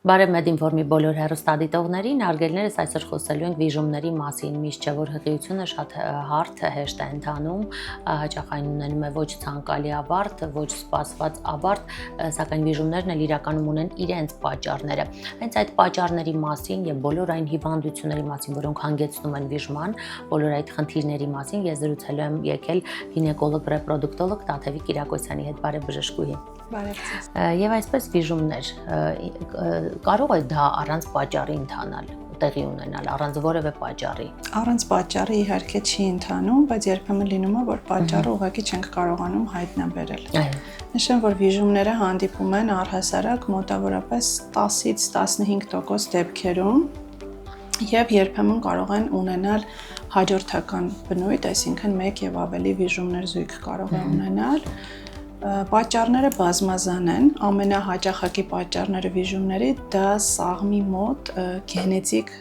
Բարև Մեդինֆորմի բոլոր հեռուստադիտողներին, հարգելներս այսօր խոսելու ենք վիժումների մասին, միշտ չէ որ հղիությունը շատ հարթ հեշտ է ընթանում, հաճախ այն ունենում է ոչ ցանկալի ավարտ, ոչ սպասված ավարտ, սակայն վիժումներն էլ իրականում ունեն իրենց պատճառները։ Հենց այդ պատճառների մասին եւ բոլոր այն հիվանդությունների մասին, որոնք հանգեցնում են վիժման, բոլոր այդ խնդիրների մասին ես զրուցելու եմ եկել գինեկոլոգ ռեպրոդուկտոլոգ Տաթևիկ Կիրակոսյանի հետ, բարև բժշկուհի։ Բարև ձեզ։ Եվ այսպես վիժումներ կարող է դա առանց պատճառի ընթանալ, տեղի ունենալ, առանց որևէ պատճառի։ Առանց պատճառի իհարկե չի ընթանում, բայց երբեմն լինում է, որ պատճառը ուղղակի չենք կարողանում հայտնաբերել։ Նշեմ, որ վիժումները հանդիպում են առհասարակ մոտավորապես 10-ից 15% դեպքերում եւ երբեմն կարող են ունենալ հաջորդական բնույթ, այսինքն 1 եւ ավելի վիժումներ զույգ կարող է ունենալ։ Պատճառները բազմազան են, ամենահաճախակի պատճառները վիժումների դա սաղմի մոտ գենետիկ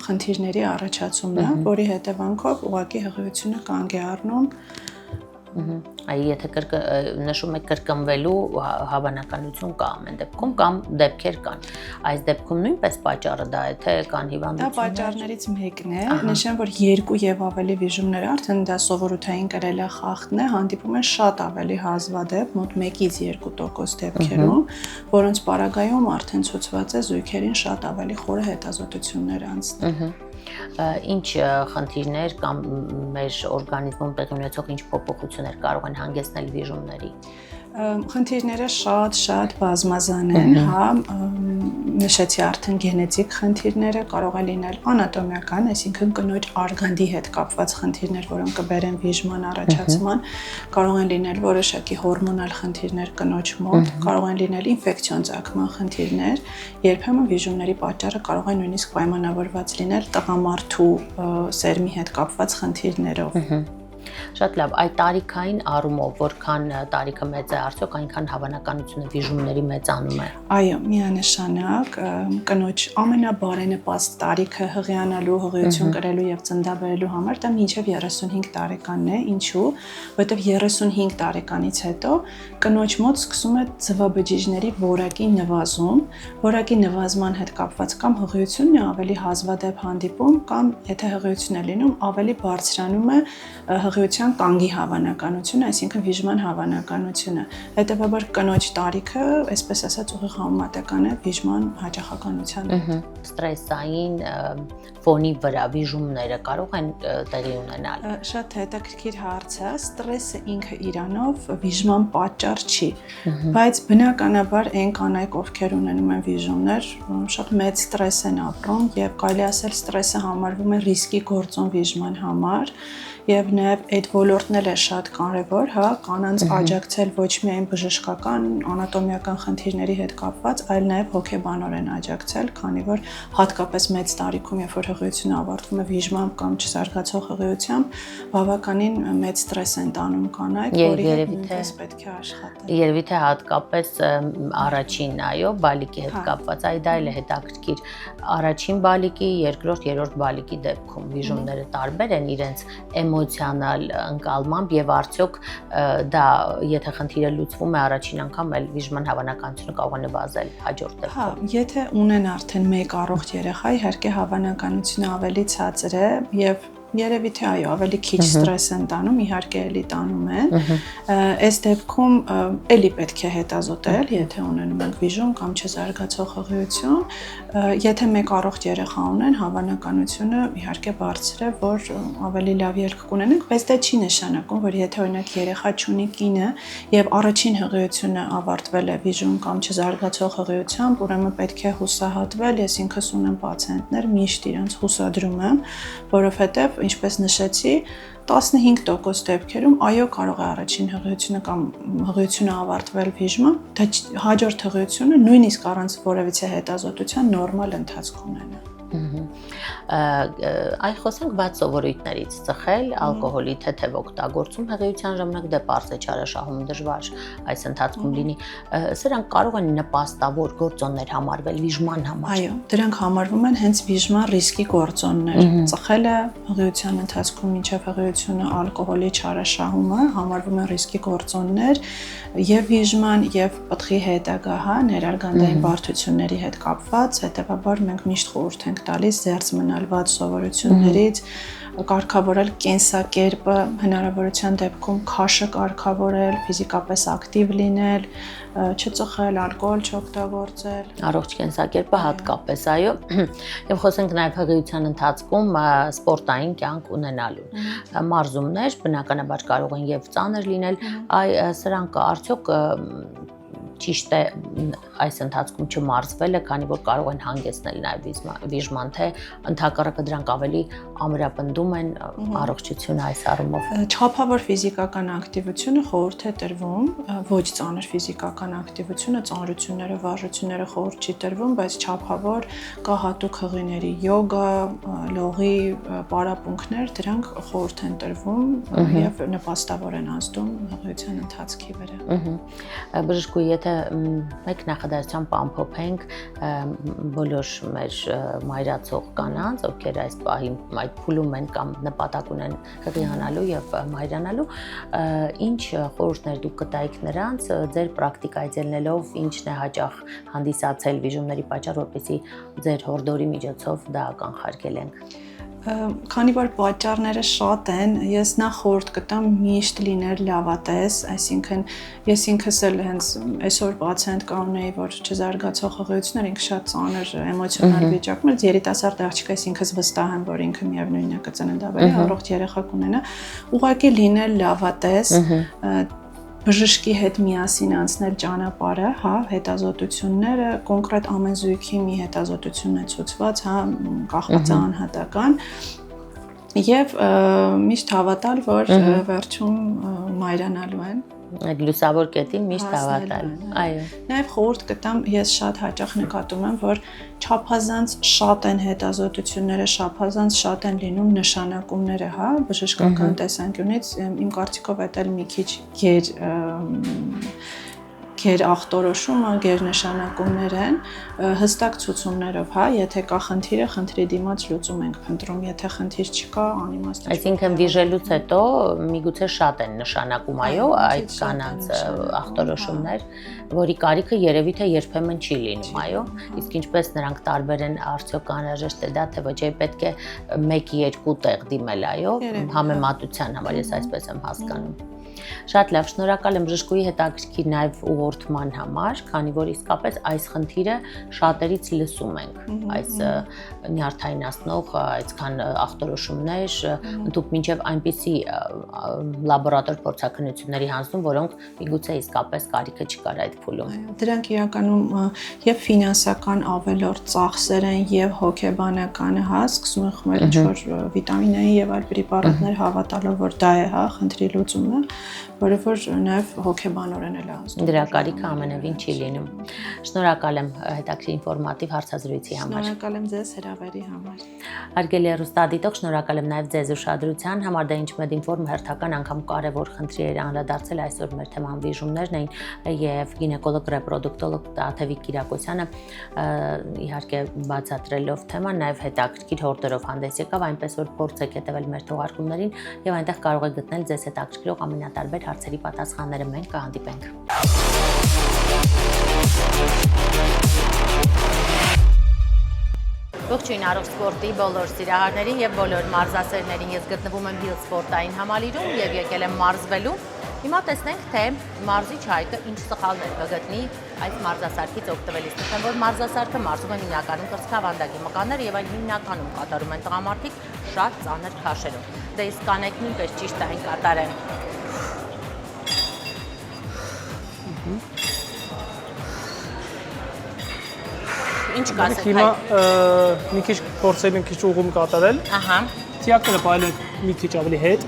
խնդիրների առաջացումն է, որի հետևանքով ուղղակի հղիությունը կանգ է առնում։ Եթե նշում եք կրկնվելու հավանականություն կա ամեն դեպքում կամ դեպքեր կան, այս դեպքում նույնպես պատճառը դա է, թե կան հիվանդություններ։ Դա պատճառներից մեկն է, նշեմ, որ 2 եւ ավելի վիժումներ արդեն դա սովորութային կրելախախտն է, հանդիպում են շատ ավելի հազվադեպ, մոտ 1-ից 2% դեպքերում, որոնց պարագայում արդեն ցույցված է զույգերին շատ ավելի խորը հետազոտություններ անցնել։ Ինչ խնդիրներ կամ մեր օրգանիզմում տեղի ունեցող ինչ փոփոխություններ կարող են հանգեցնել վիժումների։ Խնդիրները շատ բազմազան են, հա, նշեցի արդեն գենետիկ խնդիրները, կարող է լինել անատոմիական, այսինքն կնոջ արգանդի հետ կապված խնդիրներ, որոնք կբերեն վիժման առաջացման, կարող են լինել որոշակի հորմոնալ խնդիրներ կնոջ մոտ, կարող են լինել ինֆեկցիոն ծագման խնդիրներ, երբեմն վիժումների պատճառը կարող է նույնիսկ պայմանավորված լինել տղամարդու սերմի հետ կապված խնդիրներով։ Շատ լավ, այդ տարիքային առումով, որքան տարիքը մեծ է, արդյոք այնքան հավանականությունը վիժումների մեծանում է։ Այո, միանշանակ, կնոջ ամենաբարենպաստ տարիքը հղիանալու, հղիություն կրելու եւ ծննդաբերելու համար դա մինչեւ 35 տարեկանն է, ինչու՞, որովհետեւ 35 տարեկանից հետո կնոջ մոտ սկսում է ձվաբջիջների որակի նվազում, որակի նվազման հետ կապված կամ հղիությունն է ավելի հազվադեպ հանդիպում, կամ եթե հղիություն է լինում, ավելի բարձրանում է հղիության կանգի հավանականությունը, այսինքն վիժման հավանականությունը։ Հետևաբար կնոջ տարիքը, այսպես ասած, ուղիղ համեմատական է վիժման հաճախականության հետ։ Ստրեսային ֆոնի վրա վիժումները կարող են տեղի ունենալ։ Շատ հետաքրքիր հարց է, ստրեսը ինքը իրանով վիժման պատճառ չի, բայց բնականաբար այն կանայք, ովքեր ունենում են վիժումներ, շատ մեծ ստրես են ապրում եւ կարելի ասել ստրեսը համարվում է ռիսկի գործոն վիժման համար։ Եվ նաև այդ ոլորտն էլ է շատ կարևոր, հա, կանանց աջակցել ոչ միայն բժշկական, անատոմիական խնդիրների հետ կապված, այլ նաև հոգեբանորեն աջակցել, քանի որ հատկապես մեծ տարիքում, երբ որ հղիությունը ավարտվում է վիժմամբ կամ չզարգացող հղիությամբ, բավականին մեծ ստրես են տանում կանայք, որի հետ նույնպես պետք է աշխատել։ Երևի թե հատկապես առաջին, այո, բալիկի հետ կապված, այ դա էլ է հետաքրքիր։ Առաջին բալիկի, երկրորդ, երրորդ բալիկի դեպքում վիժումները տարբեր են իրենց էմոցիոնալ ընկալմամբ եւ արդյոք դա եթե խնդիրը լուծվում է առաջին անգամ, այլ վիժման հավանականությունը կարող է նվազել հաջորդ դեպքում։ Հա, եթե ունեն արդեն 1 առողջ երեխա, իհարկե հավանականությունը ավելի ցածր է եւ երևի թե այո, ավելի քիչ ստրես են տանում, իհարկե էլի տանում են։ Այս դեպքում էլի պետք է հետազոտել, եթե ունենում ենք վիժում կամ չզարգացող հղիություն, եթե 1 առողջ երեխա ունեն, հավանականությունը իհարկե բարձր է, որ ավելի լավ ելք կունենանք, բայց դա չի նշանակում, որ եթե օրինակ երեխա չունի կինը եւ առաջին հղիությունը ավարտվել է վիժում կամ չզարգացող հղիությամբ, ուրեմն պետք է հուսահատվել, ես ինքս ունեմ պացիենտներ, միշտ իրենց հուսադրում եմ, որովհետեւ ինչպես նշեցի, 15% դեպքերում այո կարող է առաջին հղիությունը կամ հղիությունը ավարտվել վիժմամբ, դա հաջորդ հղիությունը նույնիսկ առանց որևիցե հետազոտության նորմալ ընթացք ունենա։ Այ խոսենք բաց սովորույթներից ծխել, ալկոհոլի թեթև օգտագործում հղիության ժամանակ դե պարզ է չարաշահումը դժվար այս ընթացքում լինի։ Սրանք կարող են նպաստավոր գործոններ համարվել վիժման համար։ Այո, դրանք համարվում են հենց վիժման ռիսկի գործոններ։ Ծխելը հղիության ընթացքում մինչև հղիությունը ալկոհոլի չարաշահումը համարվում են ռիսկի գործոններ եւ վիժման եւ պտղի հետագա ներարգանդային բարդությունների հետ կապված, հետեւաբար մենք միշտ խորհուրդ ենք տալիս զերծ մնալ վատ սովորություններից, կարգավորել կենսակերպը, հնարավորության դեպքում քաշը կարգավորել, ֆիզիկապես ակտիվ լինել, չծխել, ալկոհոլ չօգտագործել։ Առողջ կենսակերպը հատկապես, այո, եւ խոսենք նաեւ հղիության ընթացքում սպորտային կյանք ունենալու։ Մարզումներ բնականաբար կարող են եւ ծանր լինել, սրանք արդյոք ճիշտ է այս ընթացքում չմարզվելը, քանի որ կարող են հանգեցնել նաև վիժման, թե ընդհակառակը դրանք ավելի ամրապնդում են առողջությունը այս առումով։ Չափավոր ֆիզիկական ակտիվությունը խորհուրդ է տրվում, ոչ ծանր ֆիզիկական ակտիվությունը, ծանրությունները, վարժությունները խորհուրդ չի տրվում, բայց չափավոր կա հատուկ հղիների յոգա, լողի պարապմունքներ, դրանք խորհուրդ են տրվում եւ նպաստավոր են ազդում հղիության ընթացքի վրա։ Բժշկուհի, եթե մեկ նախադասությամբ ամփոփենք բոլոր մեր մայրացող կանանց, ովքեր այս պահին այդ փուլում են կամ նպատակ ունեն հղիանալու եւ մայրանալու, ինչ խորհուրդներ դուք կտայիք նրանց ձեր պրակտիկայից ելնելով, ինչն է հաճախ հանդիսացել վիժումների պատճառ, որպեսզի ձեր հորդորի միջոցով դա կանխարգելենք։ Քանի որ պատճառները շատ են, ես նախ խորհուրդ կտամ միշտ լինել լավատես, այսինքն ես ինքս էլ հենց այսօր պացիենտ կանունեի, որ չզարգացող հղիություններ, ինքը շատ ծանր էմոցիոնալ վիճակում էր, երիտասարդ աղջիկ ես ինքս վստահ եմ, որ ինքը միևնույնն է կծննդաբերի, առողջ երեխա կունենա, ուղղակի լինել լավատես, բժշկի հետ միասին անցնել ճանապարհը, հետազոտությունները, կոնկրետ ամեն զույգի մի հետազոտությունն է ցուցված, կախված է անհատական, եւ միշտ հավատալ, որ վերջում մայրանալու են։ Այդ լուսավոր կետին միշտ հավատալ։ Այո։ Նաև խորհուրդ կտամ, ես շատ հաճախ նկատում եմ, որ չափազանց շատ են հետազոտությունները, չափազանց շատ են լինում նշանակումները, բժշկական տեսանկյունից, իմ կարծիքով դա մի քիչ գեր ախտորոշումը, գեր նշանակումներ են, հստակ ցուցումներով, եթե կա խնդիրը, խնդրի դիմաց լուծում ենք փնտրում, եթե խնդիր չկա, անիմաստ է։ Այսինքն վիժելուց հետո միգուցե շատ են նշանակում, այո, այդ կանանց ախտորոշումներ, որի կարիքը երևի թե երբեմն չի լինում, այո, իսկ ինչպես նրանք տարբեր են, արդյոք անհրաժեշտ է դա, թե ոչ է պետք է 1-2 տեղ դիմել, այո, համեմատության համար, ես այսպես եմ հասկանում։ Շատ լավ, շնորհակալ եմ բժշկուհի հետաքրքիր նաև ուղղորդման համար, քանի որ իսկապես այս խնդիրը շատերից լսում ենք, այս նյարդայնացնող այսքան ախտորոշումներ, ընդհանուր մինչև այնպիսի լաբորատոր փորձաքննությունների հանձնում, որոնք միգուցե իսկապես կարիքը չկար այդ փուլում։ Դրանք իրականում եւ ֆինանսական ավելորդ ծախսեր են եւ հոգեբանականը, սկսում են խմել ինչ-որ վիտամինային եւ այլ պրեպարատներ հավատալով, որ դա է, խնդրի լուծումը, որով որ նաև հոգեբանորեն էլ ազդում։ Դրա կարիքը ամենևին չի լինում։ Շնորհակալ եմ հետաքրքիր ինֆորմատիվ հարցազրույցի համար։ Շնորհակալ եմ ձեզ հրավերի համար։ Հարգելի հեռուստադիտող, շնորհակալ եմ նաև ձեզ ուշադրության համար, դա Ինչմեդ ինֆորմ հերթական անգամ կարևոր խնդրեր անդրադարձել այսօր մեր թեման վիժումներն էին եւ գինեկոլոգ ռեպրոդուկտոլոգ Տաթևիկ Կիրակոսյանը իհարկե բացատրելով թեման նաև հետաքրքիր հորդորով հանդես եկավ, այնպես որ փորձեք հետևել մեր թողարկումներին եւ այնտեղ կարող եք գտնել ձեզ հետաքրքրող ամենատարբեր հարցերի պատասխանները։ Մենք կհանդիպենք։ Ողջույն առողջ սպորտի բոլոր սիրահարներին եւ բոլոր մարզասերներին։ Ես գտնվում եմ Հիլ սպորտային համալիրում եւ եկել եմ մարզվելու։ Հիմա տեսնենք, թե մարզիչ Հայկը ինչ սխալներ կգտնի այս մարզասարքից օգտվելիս։ Նշեմ, որ մարզասարքը մարզում են հիմնականում կրծքավանդակի մկաններ եւ այն հիմնականում կատարում են տղամարդիկ շատ ծանր քաշերով։ Դե իսկ կանայք նույնպես ճիշտ այն կատարեն։ Ինչ կասեք։ Հիմա մի քիչ փորձել ենք քիչ ուղում կատարել։ Ահա։ Թիակները պայել մի քիչ ավելի հետ։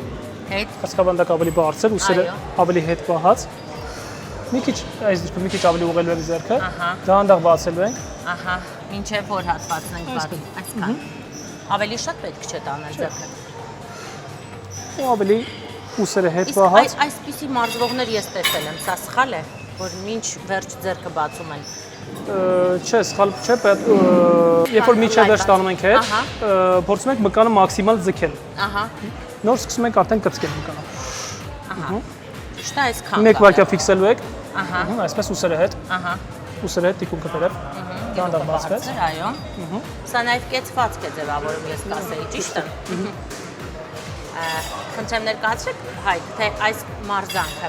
Հետ։ Կրծքավանդակ ավելի բարձր, ուսերը ավելի հետ պահած։ Մի քիչ այս դեպքում մի քիչ ավելի ուղղելու ենք ձեռքը։ Դանդաղ բացելու ենք։ Ահա, ինչեւ որ հատվածն ենք բացում, այսքան։ Ավելի շատ պետք չէ տանել ձեռքը։ ու ավելի ուսերը հետ պահած։ Այսպիսի մարզվողներ ես տեսել եմ, սա սխալ է, որ մինչ վերջ ձեռքը բացում են։ Չէ, սխալ չէ, երբ որ միջև վերջ տանում ենք հետ, փորձում ենք մկանը մաքսիմալ ձգել։ Ահա։ Նոր սկսում ենք արդեն կծկել մկանը։ Ահա։ Ճիշտ է այսքան։ 1 վայրկյան ֆիքսելու եք։ Ահա։ Այսպես ուսերը հետ։ Ահա։ Ուսերը հետ տիկունքը բերել։ Դանդաղ բացվեց։ Այո։ Սա նաև կեցվածք է ձևավորում, ես կասեի, ճիշտ է։ Խնդրեմ ներկայացրեք, Հայկ, թե այս մարզանքը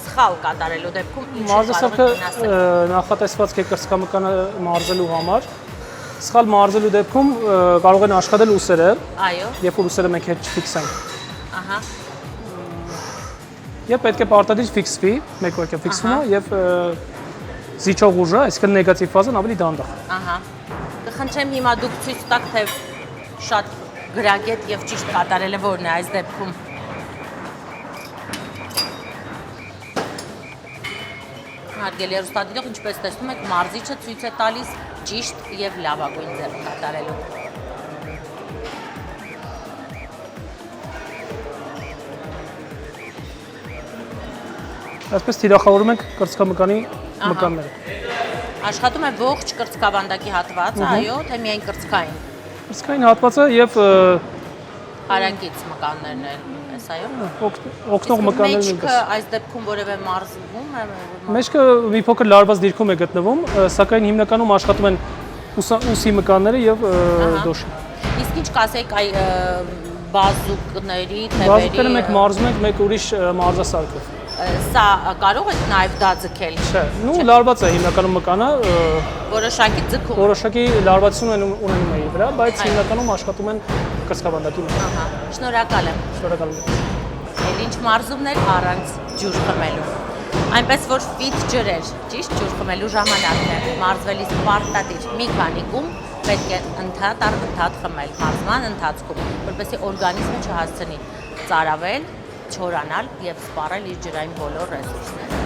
սխալ կատարելու դեպքում ինչ կարող է վնասել։ Նախատեսված է կրծքամկանը մարզելու համար։ Սխալ մարզելու դեպքում կարող են աշխատել ուսերը, Այո։ երբ որ ուսերը մենք հետ չֆիքսենք։ Ահա։ Եվ պետք է պարտադիր ֆիքսվի, 1 վայրկյան ֆիքսվում է եւ զիջող ուժը, այսինքն նեգատիվ ֆազան ավելի դանդաղ։ Ահա։ Կխնդրեմ հիմա դուք ցույց տաք, թե շատ գրագետ եւ ճիշտ կատարելը որն է այս դեպքում։ Հարգելի հեռուստադիտող, ինչպես տեսնում եք, մարզիչը ցույց է տալիս ճիշտ եւ լավագույն ձեռք կատարելու։ Այսպես թիրախավորում ենք կրծքամկանի մկանները։ Աշխատում է ողջ կրծքավանդակի հատվածը, այո, թե միայն կրծքային։ Կրծքային հատվածը եւ Հարակից մկաններն են, էս այո։ օգնող մկաններն են։ Մեջքը այս դեպքում որևէ մարզվում է։ Մեջքը մի փոքր լարված դիրքում է գտնվում, սակայն հիմնականում աշխատում են ուսի մկանները եւ դոշի։ Իսկ ինչ կասեք այ բազուկների, թևերի։ Բազուկները մենք մարզում ենք մեկ ուրիշ մարզասարքով։ Սա կարող է նաև դա ձգել։ Չէ, նու լարված է հիմնականում մկանը, Որոշակի ձգում։ որոշակի լարվածություն ունենում է իր վրա, բայց հիմնականում աշխատում են կրծքավանդակի մեջ։ Ահա, շնորհակալ եմ։ Շնորհակալ եմ։ Էլ ինչ մարզումներ առանց ջուր խմելու։ Այնպես որ ֆիտ ջրեր, ճիշտ ջուր խմելու ժամանակն է, մարզվելիս պարտադիր մի քանի կում պետք է ընդհատ խմել մարզման ընթացքում, որպեսզի օրգանիզմը չհասցնի ծարավել, չորանալ եւ սպառել իր ջրային բոլոր ռեսուրսները։